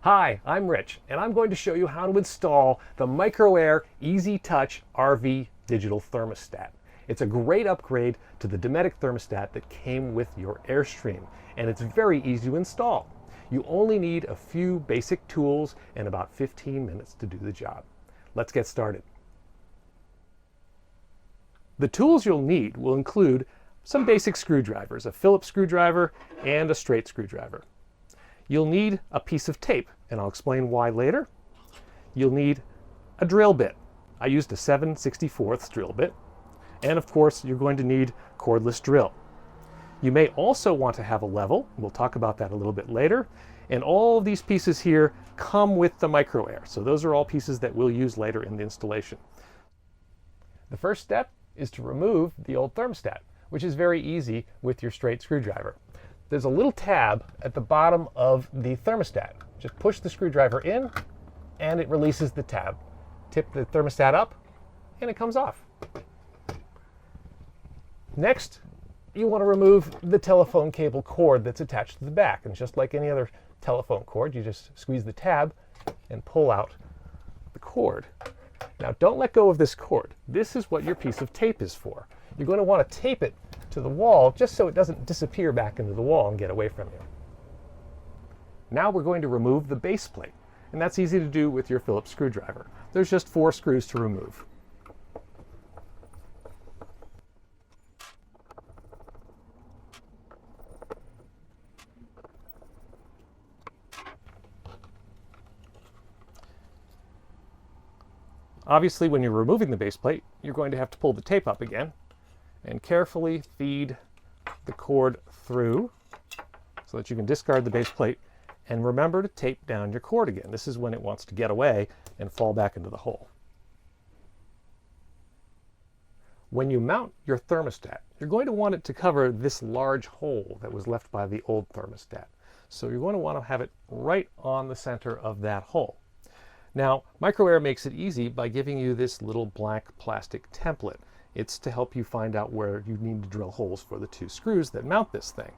Hi, I'm Rich, and I'm going to show you how to install the Micro-Air Easy Touch RV digital thermostat. It's a great upgrade to the Dometic thermostat that came with your Airstream, and it's very easy to install. You only need a few basic tools and about 15 minutes to do the job. Let's get started. The tools you'll need will include some basic screwdrivers, a Phillips screwdriver and a straight screwdriver. You'll need a piece of tape, and I'll explain why later. You'll need a drill bit. I used a 7/64 drill bit. And of course, you're going to need cordless drill. You may also want to have a level. We'll talk about that a little bit later. And all of these pieces here come with the Micro-Air. So those are all pieces that we'll use later in the installation. The first step is to remove the old thermostat, which is very easy with your straight screwdriver. There's a little tab at the bottom of the thermostat. Just push the screwdriver in and it releases the tab. Tip the thermostat up and it comes off. Next, you want to remove the telephone cable cord that's attached to the back. And just like any other telephone cord, you just squeeze the tab and pull out the cord. Now don't let go of this cord. This is what your piece of tape is for. You're going to want to tape it to the wall just so it doesn't disappear back into the wall and get away from you. Now we're going to remove the base plate, and that's easy to do with your Phillips screwdriver. There's just 4 screws to remove. Obviously, when you're removing the base plate, you're going to have to pull the tape up again and carefully feed the cord through so that you can discard the base plate, and remember to tape down your cord again. This is when it wants to get away and fall back into the hole. When you mount your thermostat, you're going to want it to cover this large hole that was left by the old thermostat. So you're going to want to have it right on the center of that hole. Now, Micro-Air makes it easy by giving you this little black plastic template. It's to help you find out where you need to drill holes for the 2 screws that mount this thing.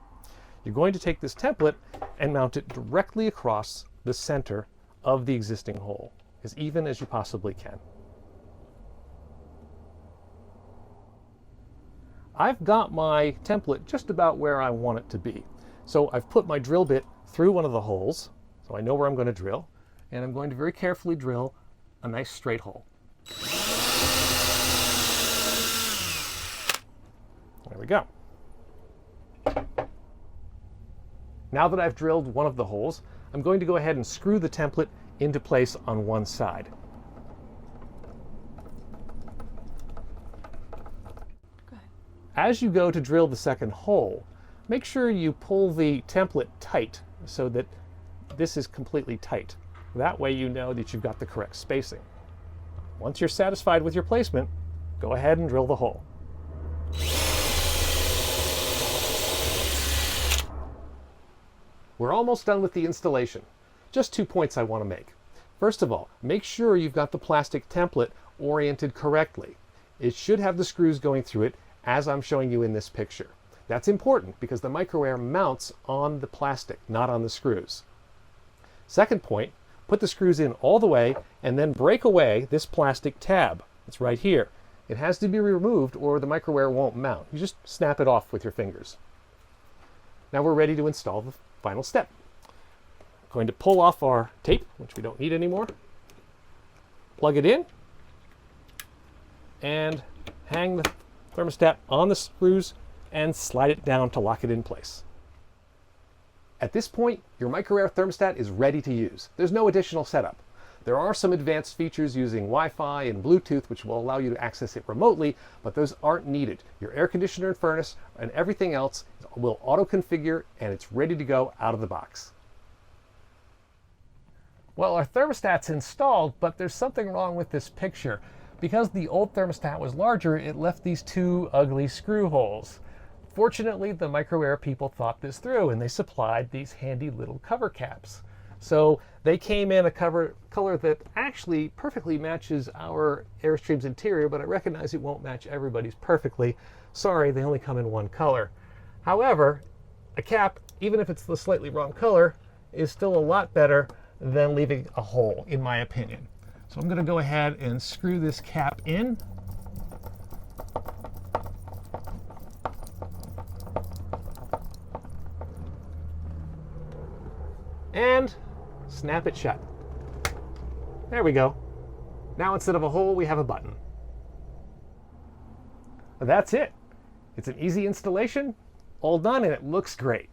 You're going to take this template and mount it directly across the center of the existing hole, as even as you possibly can. I've got my template just about where I want it to be. So I've put my drill bit through one of the holes, so I know where I'm going to drill, and I'm going to very carefully drill a nice straight hole. There we go. Now that I've drilled one of the holes, I'm going to go ahead and screw the template into place on one side. As you go to drill the second hole, make sure you pull the template tight so that this is completely tight. That way you know that you've got the correct spacing. Once you're satisfied with your placement, go ahead and drill the hole. We're almost done with the installation. Just 2 points I want to make. First of all, make sure you've got the plastic template oriented correctly. It should have the screws going through it as I'm showing you in this picture. That's important because the Micro-Air mounts on the plastic, not on the screws. Second point, put the screws in all the way and then break away this plastic tab. It's right here. It has to be removed or the Micro-Air won't mount. You just snap it off with your fingers. Now we're ready to install the final step. I'm going to pull off our tape, which we don't need anymore, plug it in, and hang the thermostat on the screws and slide it down to lock it in place. At this point, your Micro-Air thermostat is ready to use. There's no additional setup. There are some advanced features using Wi-Fi and Bluetooth which will allow you to access it remotely, but those aren't needed. Your air conditioner and furnace and everything else will auto-configure and it's ready to go out of the box. Well, our thermostat's installed, but there's something wrong with this picture. Because the old thermostat was larger, it left these 2 ugly screw holes. Fortunately, the Micro-Air people thought this through and they supplied these handy little cover caps. So they came in a color that actually perfectly matches our Airstream's interior, but I recognize it won't match everybody's perfectly. Sorry, they only come in one color. However, a cap, even if it's the slightly wrong color, is still a lot better than leaving a hole, in my opinion. So I'm going to go ahead and screw this cap in. And snap it shut. There we go. Now instead of a hole, we have a button. That's it. It's an easy installation, all done, and it looks great.